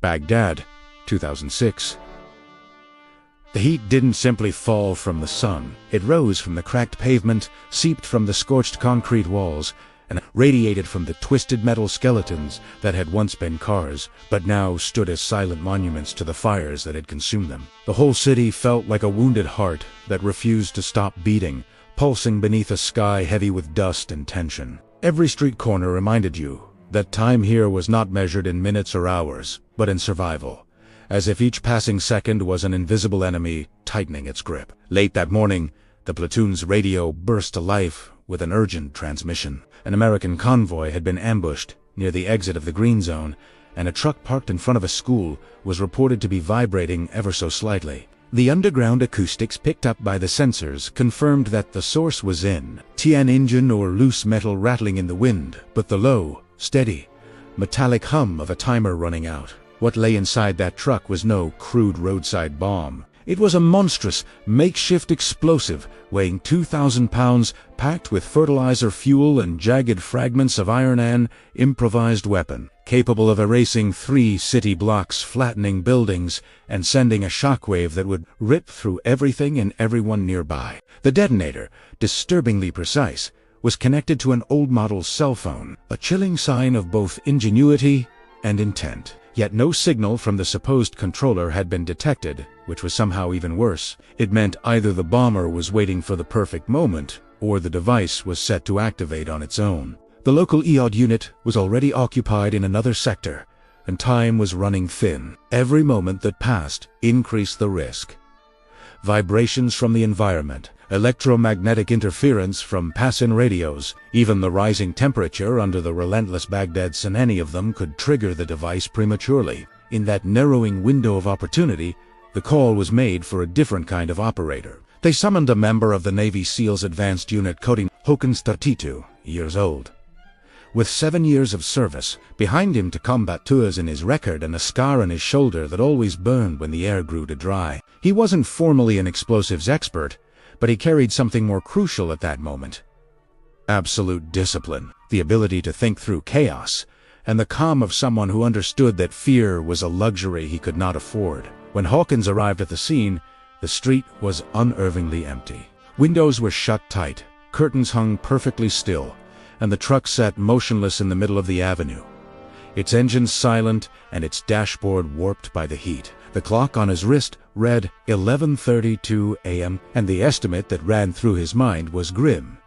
Baghdad, 2006. The heat didn't simply fall from the sun. It rose from the cracked pavement, seeped from the scorched concrete walls, and radiated from the twisted metal skeletons that had once been cars, but now stood as silent monuments to the fires that had consumed them. The whole city felt like a wounded heart that refused to stop beating, pulsing beneath a sky heavy with dust and tension. Every street corner reminded you that time here was not measured in minutes or hours, but in survival, as if each passing second was an invisible enemy tightening its grip. Late that morning, the platoon's radio burst to life with an urgent transmission. An American convoy had been ambushed near the exit of the green zone, and a truck parked in front of a school was reported to be vibrating ever so slightly. The underground acoustics picked up by the sensors confirmed that the source was in an engine or loose metal rattling in the wind, but the low, steady, metallic hum of a timer running out. What lay inside that truck was no crude roadside bomb. It was a monstrous, makeshift explosive weighing 2,000 pounds, packed with fertilizer fuel and jagged fragments of an improvised weapon, capable of erasing 3 city blocks, flattening buildings, and sending a shockwave that would rip through everything and everyone nearby. The detonator, disturbingly precise, was connected to an old-model cell phone, a chilling sign of both ingenuity and intent. Yet no signal from the supposed controller had been detected, which was somehow even worse. It meant either the bomber was waiting for the perfect moment, or the device was set to activate on its own. The local EOD unit was already occupied in another sector, and time was running thin. Every moment that passed increased the risk. Vibrations from the environment, electromagnetic interference from pass-in radios, even the rising temperature under the relentless Baghdad sun, any of them could trigger the device prematurely. In that narrowing window of opportunity, the call was made for a different kind of operator. They summoned a member of the Navy SEALs Advanced Unit codenamed Hawkins, 32 years old. With 7 years of service behind him to combat tours in his record and a scar on his shoulder that always burned when the air grew too dry. He wasn't formally an explosives expert, but he carried something more crucial at that moment. Absolute discipline, the ability to think through chaos, and the calm of someone who understood that fear was a luxury he could not afford. When Hawkins arrived at the scene, the street was unervingly empty. Windows were shut tight, curtains hung perfectly still, and the truck sat motionless in the middle of the avenue, its engines silent and its dashboard warped by the heat. The clock on his wrist read 11:32 a.m., and the estimate that ran through his mind was grim.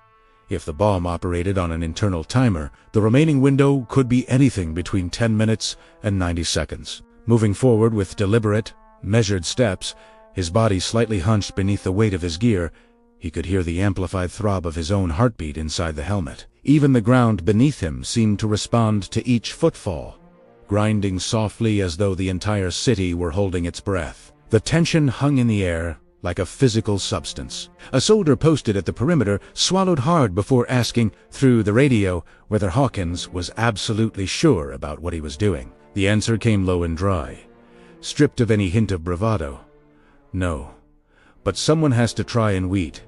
If the bomb operated on an internal timer, the remaining window could be anything between 10 minutes and 90 seconds. Moving forward with deliberate, measured steps, his body slightly hunched beneath the weight of his gear, he could hear the amplified throb of his own heartbeat inside the helmet. Even the ground beneath him seemed to respond to each footfall, grinding softly as though the entire city were holding its breath. The tension hung in the air like a physical substance. A soldier posted at the perimeter swallowed hard before asking through the radio whether Hawkins was absolutely sure about what he was doing. The answer came low and dry, stripped of any hint of bravado. No, but someone has to try and wait.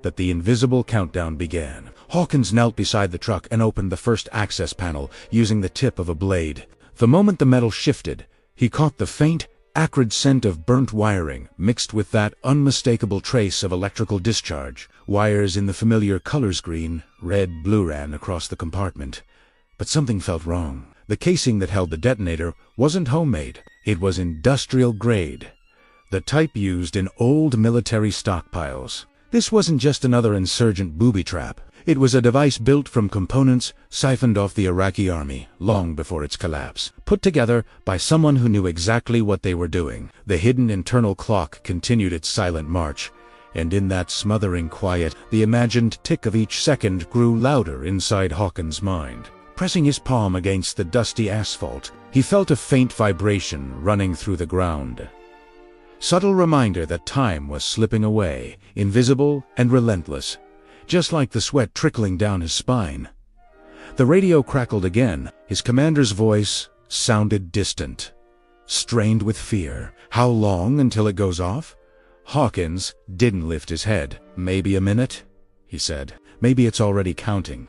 That the invisible countdown began. Hawkins knelt beside the truck and opened the first access panel using the tip of a blade. The moment the metal shifted, he caught the faint, acrid scent of burnt wiring mixed with that unmistakable trace of electrical discharge. Wires in the familiar color screen, red, blue, ran across the compartment. But something felt wrong. The casing that held the detonator wasn't homemade. It was industrial grade, the type used in old military stockpiles. This wasn't just another insurgent booby trap. It was a device built from components siphoned off the Iraqi army long before its collapse, put together by someone who knew exactly what they were doing. The hidden internal clock continued its silent march, and in that smothering quiet, the imagined tick of each second grew louder inside Hawkins' mind. Pressing his palm against the dusty asphalt, he felt a faint vibration running through the ground. Subtle reminder that time was slipping away, invisible and relentless, just like the sweat trickling down his spine. The radio crackled again. His commander's voice sounded distant, strained with fear. How long until it goes off? Hawkins didn't lift his head. Maybe a minute, he said. Maybe it's already counting.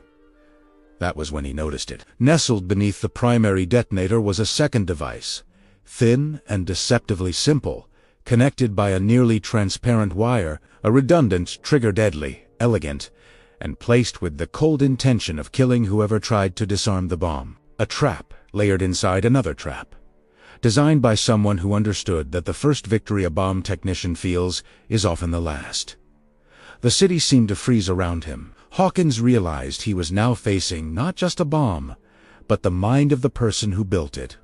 That was when he noticed it. Nestled beneath the primary detonator was a second device, thin and deceptively simple, connected by a nearly transparent wire, a redundant trigger, deadly, elegant, and placed with the cold intention of killing whoever tried to disarm the bomb. A trap layered inside another trap, designed by someone who understood that the first victory a bomb technician feels is often the last. The city seemed to freeze around him. Hawkins realized he was now facing not just a bomb, but the mind of the person who built it.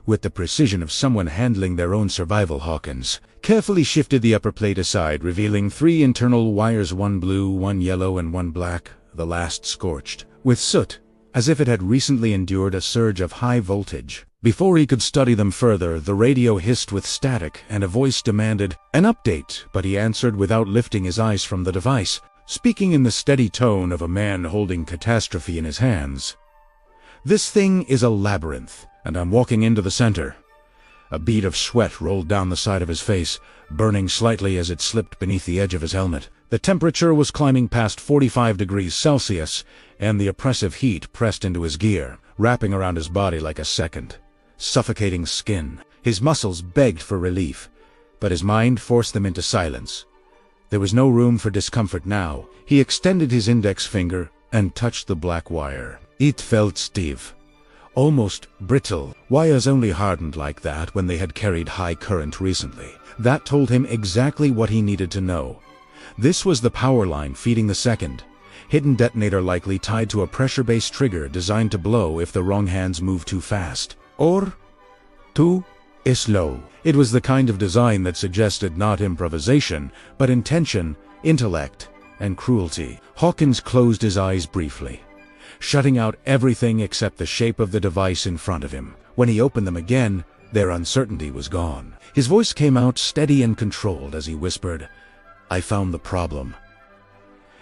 With the precision of someone handling their own survival, Hawkins carefully shifted the upper plate aside, revealing 3 internal wires, 1 blue, 1 yellow, and 1 black, the last scorched with soot, as if it had recently endured a surge of high voltage. Before he could study them further, the radio hissed with static, and a voice demanded an update, but he answered without lifting his eyes from the device, speaking in the steady tone of a man holding catastrophe in his hands. "This thing is a labyrinth, and I'm walking into the center." A bead of sweat rolled down the side of his face, burning slightly as it slipped beneath the edge of his helmet. The temperature was climbing past 45 degrees Celsius, and the oppressive heat pressed into his gear, wrapping around his body like a second, suffocating skin. His muscles begged for relief, but his mind forced them into silence. There was no room for discomfort now. He extended his index finger and touched the black wire. It felt stiff, almost brittle. Wires only hardened like that when they had carried high current recently. That told him exactly what he needed to know. This was the power line feeding the second hidden detonator, likely tied to a pressure-based trigger designed to blow if the wrong hands moved too fast or too slow. It was the kind of design that suggested not improvisation, but intention, intellect, and cruelty. Hawkins closed his eyes briefly, shutting out everything except the shape of the device in front of him. When he opened them again, their uncertainty was gone. His voice came out steady and controlled as he whispered, "I found the problem."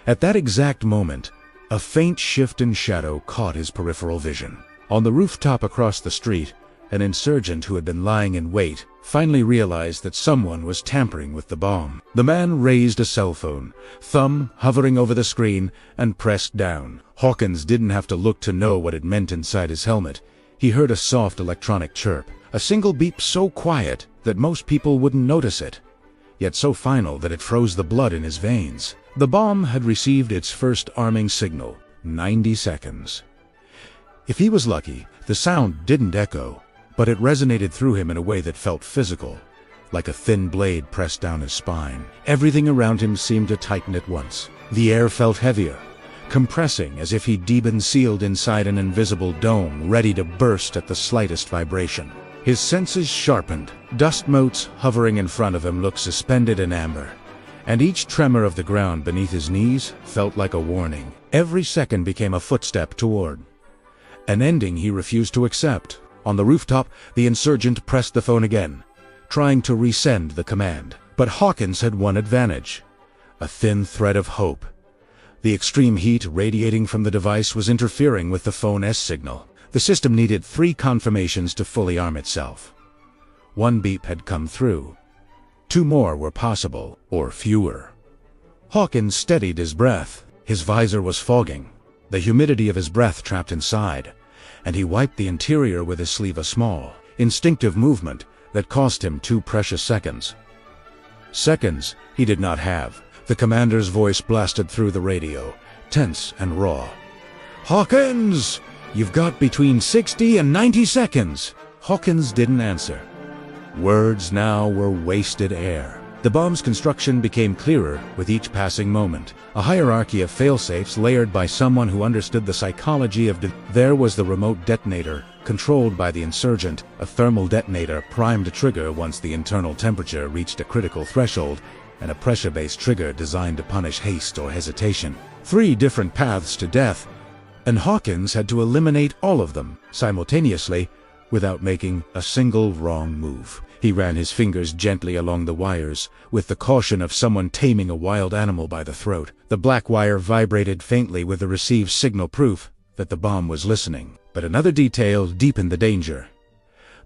At that exact moment, a faint shift in shadow caught his peripheral vision. On the rooftop across the street, an insurgent who had been lying in wait finally realized that someone was tampering with the bomb. The man raised a cell phone, thumb hovering over the screen, and pressed down. Hawkins didn't have to look to know what it meant inside his helmet. He heard a soft electronic chirp, a single beep so quiet that most people wouldn't notice it, yet so final that it froze the blood in his veins. The bomb had received its first arming signal, 90 seconds. If he was lucky, the sound didn't echo, but it resonated through him in a way that felt physical, like a thin blade pressed down his spine. Everything around him seemed to tighten at once. The air felt heavier, compressing as if he'd been sealed inside an invisible dome, ready to burst at the slightest vibration. His senses sharpened. Dust motes hovering in front of him looked suspended in amber, and each tremor of the ground beneath his knees felt like a warning. Every second became a footstep toward an ending he refused to accept. On the rooftop, the insurgent pressed the phone again, trying to resend the command. But Hawkins had one advantage: a thin thread of hope. The extreme heat radiating from the device was interfering with the phone's signal. The system needed 3 confirmations to fully arm itself. 1 beep had come through. 2 more were possible, or fewer. Hawkins steadied his breath. His visor was fogging, the humidity of his breath trapped inside, and he wiped the interior with his sleeve, a small, instinctive movement that cost him 2 precious seconds. Seconds he did not have. The commander's voice blasted through the radio, tense and raw. "Hawkins! You've got between 60 and 90 seconds!" Hawkins didn't answer. Words now were wasted air. The bomb's construction became clearer with each passing moment. A hierarchy of failsafes layered by someone who understood the psychology of There was the remote detonator, controlled by the insurgent, a thermal detonator primed to trigger once the internal temperature reached a critical threshold, and a pressure-based trigger designed to punish haste or hesitation. 3 different paths to death, and Hawkins had to eliminate all of them simultaneously without making a single wrong move. He ran his fingers gently along the wires, with the caution of someone taming a wild animal by the throat. The black wire vibrated faintly with the received signal, proof that the bomb was listening. But another detail deepened the danger.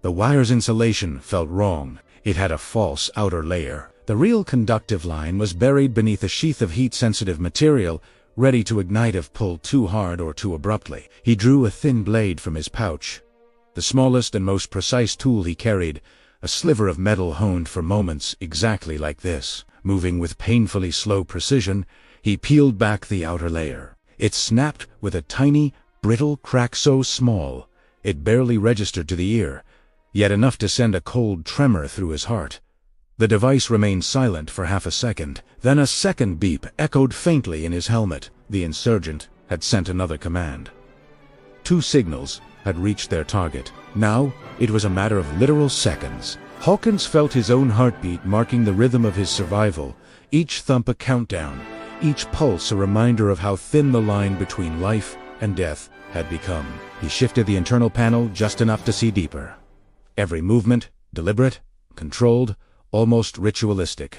The wire's insulation felt wrong. It had a false outer layer. The real conductive line was buried beneath a sheath of heat-sensitive material, ready to ignite if pulled too hard or too abruptly. He drew a thin blade from his pouch, the smallest and most precise tool he carried, a sliver of metal honed for moments exactly like this. Moving with painfully slow precision, he peeled back the outer layer. It snapped with a tiny, brittle crack so small it barely registered to the ear, yet enough to send a cold tremor through his heart. The device remained silent for half a second. Then a second beep echoed faintly in his helmet. The insurgent had sent another command. 2 signals had reached their target. Now it was a matter of literal seconds. Hawkins felt his own heartbeat marking the rhythm of his survival, each thump a countdown, each pulse a reminder of how thin the line between life and death had become. He shifted the internal panel just enough to see deeper. Every movement, deliberate, controlled, almost ritualistic.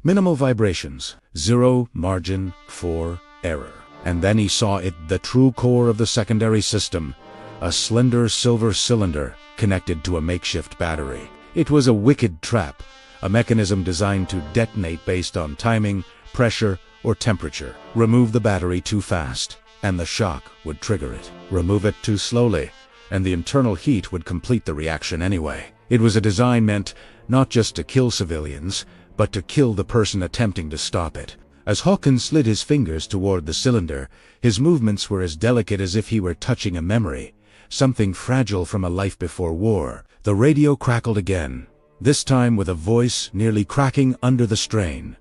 Minimal vibrations, 0 margin for error. And then he saw it, the true core of the secondary system, a slender silver cylinder connected to a makeshift battery. It was a wicked trap, a mechanism designed to detonate based on timing, pressure, or temperature. Remove the battery too fast, and the shock would trigger it. Remove it too slowly, and the internal heat would complete the reaction anyway. It was a design meant not just to kill civilians, but to kill the person attempting to stop it. As Hawkins slid his fingers toward the cylinder, his movements were as delicate as if he were touching a memory, something fragile from a life before war. The radio crackled again, this time with a voice nearly cracking under the strain.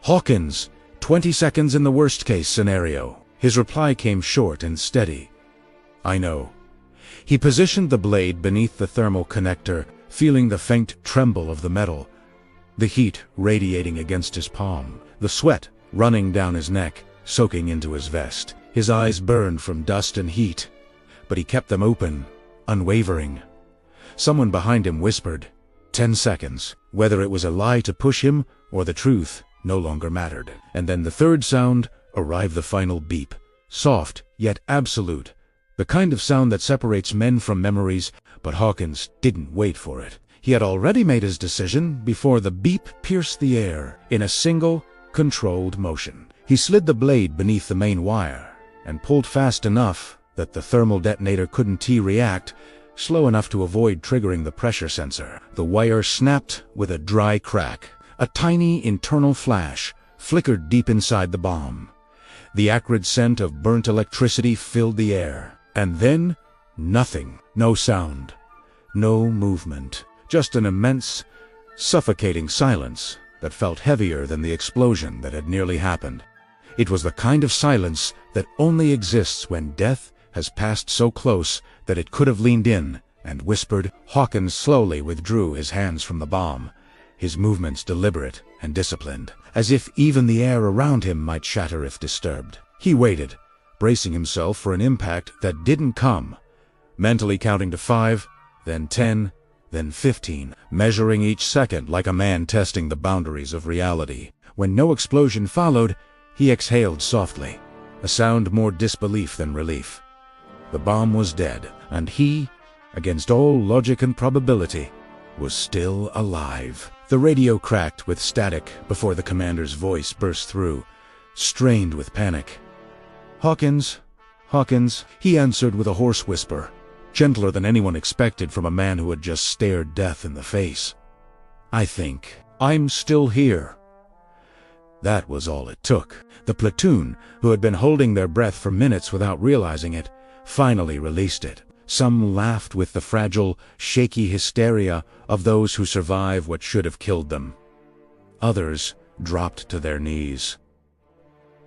"Hawkins, 20 seconds in the worst-case scenario." His reply came short and steady. "I know." He positioned the blade beneath the thermal connector, feeling the faint tremble of the metal, the heat radiating against his palm, the sweat running down his neck, soaking into his vest. His eyes burned from dust and heat, but he kept them open, unwavering. Someone behind him whispered, 10 seconds. Whether it was a lie to push him or the truth no longer mattered. And then the third sound arrived, the final beep, soft yet absolute, the kind of sound that separates men from memories. But Hawkins didn't wait for it. He had already made his decision before the beep pierced the air in a single, controlled motion. He slid the blade beneath the main wire and pulled fast enough that the thermal detonator couldn't react, slow enough to avoid triggering the pressure sensor. The wire snapped with a dry crack. A tiny internal flash flickered deep inside the bomb. The acrid scent of burnt electricity filled the air. And then, nothing. No sound. No movement. Just an immense, suffocating silence that felt heavier than the explosion that had nearly happened. It was the kind of silence that only exists when death has passed so close that it could have leaned in and whispered. Hawkins slowly withdrew his hands from the bomb, his movements deliberate and disciplined, as if even the air around him might shatter if disturbed. He waited, bracing himself for an impact that didn't come, mentally counting to 5, then 10, then 15, measuring each second like a man testing the boundaries of reality. When no explosion followed, he exhaled softly, a sound more disbelief than relief. The bomb was dead, and he, against all logic and probability, was still alive. The radio cracked with static before the commander's voice burst through, strained with panic. "Hawkins, Hawkins," he answered with a hoarse whisper, gentler than anyone expected from a man who had just stared death in the face. "I think I'm still here." That was all it took. The platoon, who had been holding their breath for minutes without realizing it, finally released it. Some laughed with the fragile, shaky hysteria of those who survive what should have killed them. Others dropped to their knees.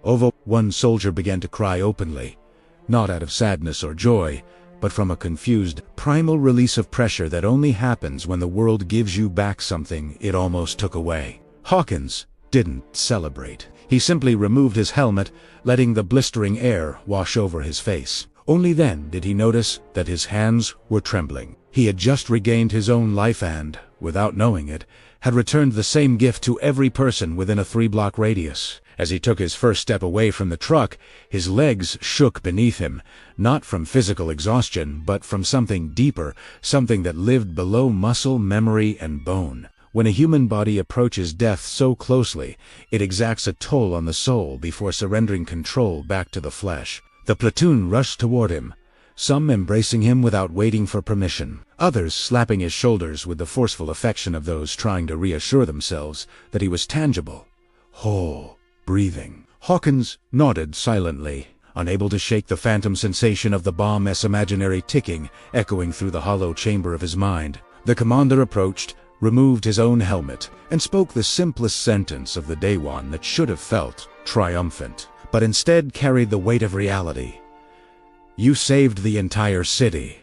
Over one soldier began to cry openly, not out of sadness or joy, but from a confused, primal release of pressure that only happens when the world gives you back something it almost took away. Hawkins didn't celebrate. He simply removed his helmet, letting the blistering air wash over his face. Only then did he notice that his hands were trembling. He had just regained his own life and, without knowing it, had returned the same gift to every person within a 3-block radius. As he took his first step away from the truck, his legs shook beneath him, not from physical exhaustion, but from something deeper, something that lived below muscle, memory, and bone. When a human body approaches death so closely, it exacts a toll on the soul before surrendering control back to the flesh. The platoon rushed toward him, some embracing him without waiting for permission, others slapping his shoulders with the forceful affection of those trying to reassure themselves that he was tangible, whole, breathing. Hawkins nodded silently, unable to shake the phantom sensation of the bomb's imaginary ticking echoing through the hollow chamber of his mind. The commander approached, removed his own helmet, and spoke the simplest sentence of the day one that should have felt triumphant, but instead carried the weight of reality. "You saved the entire city."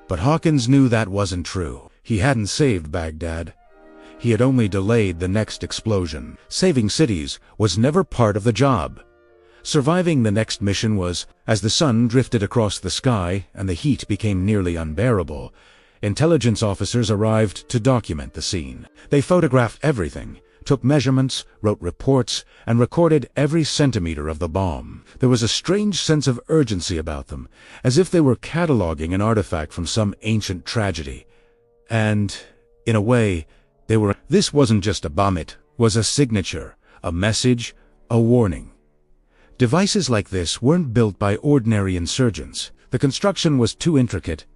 But Hawkins knew that wasn't true. He hadn't saved Baghdad. He had only delayed the next explosion. Saving cities was never part of the job. Surviving the next mission was, as the sun drifted across the sky and the heat became nearly unbearable, intelligence officers arrived to document the scene. They photographed everything, took measurements, wrote reports, and recorded every centimeter of the bomb. There was a strange sense of urgency about them, as if they were cataloging an artifact from some ancient tragedy. And, in a way, this wasn't just a bomb, it was a signature, a message, a warning. Devices like this weren't built by ordinary insurgents. The construction was too intricate,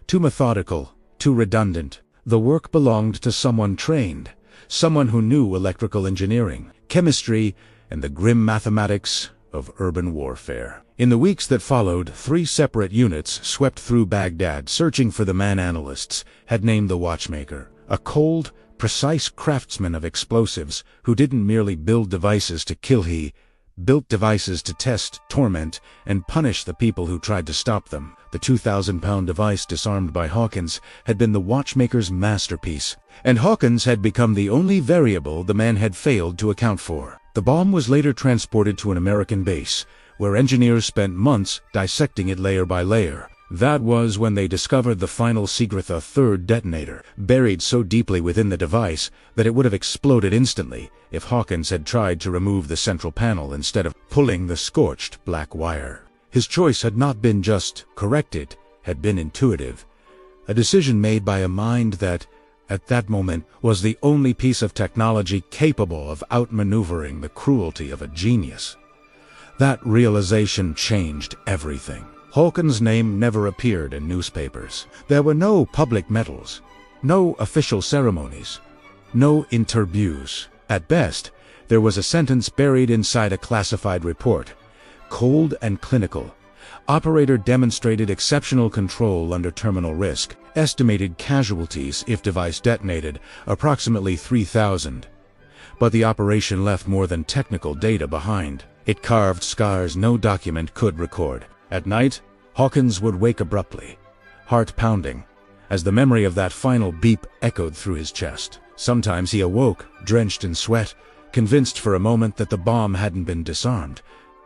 too methodical, too redundant. The work belonged to someone trained, someone who knew electrical engineering, chemistry, and the grim mathematics of urban warfare. In the weeks that followed, 3 separate units swept through Baghdad searching for the man analysts had named the Watchmaker, a cold, precise craftsman of explosives who didn't merely build devices to kill, he built devices to test, torment, and punish the people who tried to stop them. The 2,000-pound device disarmed by Hawkins had been the Watchmaker's masterpiece, and Hawkins had become the only variable the man had failed to account for. The bomb was later transported to an American base, where engineers spent months dissecting it layer by layer. That was when they discovered the final secret, a third detonator, buried so deeply within the device that it would have exploded instantly if Hawkins had tried to remove the central panel instead of pulling the scorched black wire. His choice had not been just correct, it had been intuitive, a decision made by a mind that, at that moment, was the only piece of technology capable of outmaneuvering the cruelty of a genius. That realization changed everything. Hawkins' name never appeared in newspapers. There were no public medals, no official ceremonies, no interviews. At best, there was a sentence buried inside a classified report. Cold and clinical. Operator demonstrated exceptional control under terminal risk. Estimated casualties if device detonated, approximately 3,000. But the operation left more than technical data behind. It carved scars no document could record. At night, Hawkins would wake abruptly, heart pounding, as the memory of that final beep echoed through his chest. Sometimes he awoke, drenched in sweat, convinced for a moment that the bomb hadn't been disarmed,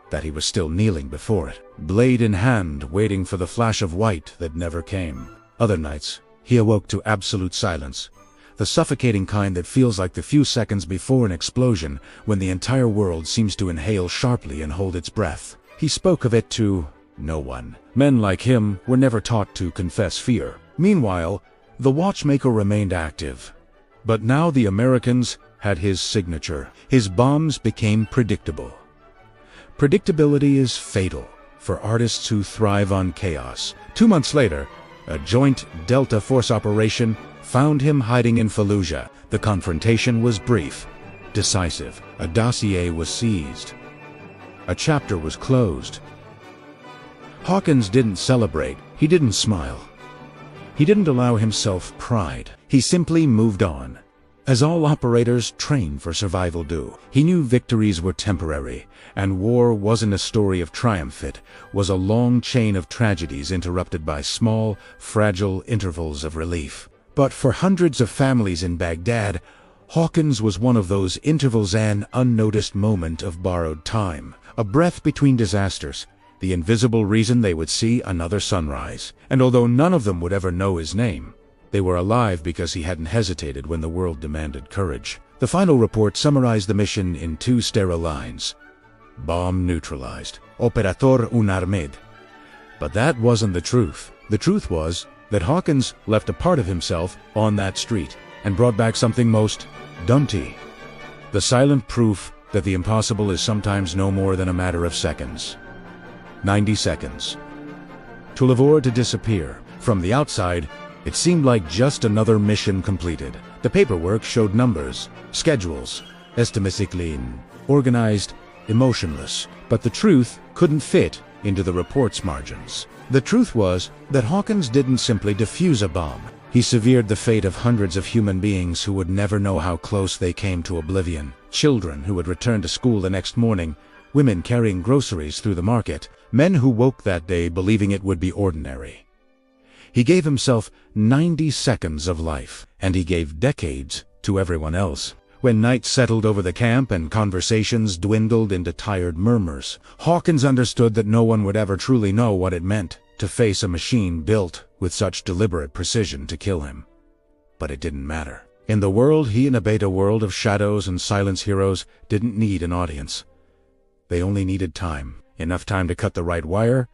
that he was still kneeling before it, blade in hand, waiting for the flash of white that never came. Other nights, he awoke to absolute silence, the suffocating kind that feels like the few seconds before an explosion when the entire world seems to inhale sharply and hold its breath. He spoke of it to no one. Men like him were never taught to confess fear. Meanwhile, the Watchmaker remained active. But now the Americans had his signature. His bombs became predictable. Predictability is fatal for artists who thrive on chaos. 2 months later, a joint Delta Force operation found him hiding in Fallujah. The confrontation was brief, decisive. A dossier was seized. A chapter was closed. Hawkins didn't celebrate. He didn't smile. He didn't allow himself pride. He simply moved on, as all operators trained for survival do. He knew victories were temporary, and war wasn't a story of triumph. It was a long chain of tragedies interrupted by small, fragile intervals of relief. But for hundreds of families in Baghdad, Hawkins was one of those intervals, an unnoticed moment of borrowed time, a breath between disasters, the invisible reason they would see another sunrise. And although none of them would ever know his name, they were alive because he hadn't hesitated when the world demanded courage. The final report summarized the mission in 2 sterile lines. Bomb neutralized. Operator unarmed. But that wasn't the truth. The truth was that Hawkins left a part of himself on that street and brought back something most daunting. The silent proof that the impossible is sometimes no more than a matter of seconds. 90 seconds. to live or to disappear. From the outside, it seemed like just another mission completed. The paperwork showed numbers, schedules, estimatically organized, emotionless, but the truth couldn't fit into the report's margins. The truth was that Hawkins didn't simply defuse a bomb. He severed the fate of hundreds of human beings who would never know how close they came to oblivion. Children who would return to school the next morning, women carrying groceries through the market, men who woke that day believing it would be ordinary. He gave himself 90 seconds of life, and he gave decades to everyone else. When night settled over the camp and conversations dwindled into tired murmurs, Hawkins understood that no one would ever truly know what it meant to face a machine built with such deliberate precision to kill him. But it didn't matter. In the world he and a beta world of shadows and silence heroes didn't need an audience. They only needed time. Enough time to cut the right wire,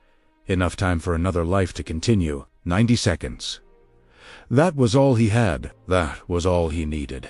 enough time for another life to continue. 90 seconds. That was all he had. That was all he needed.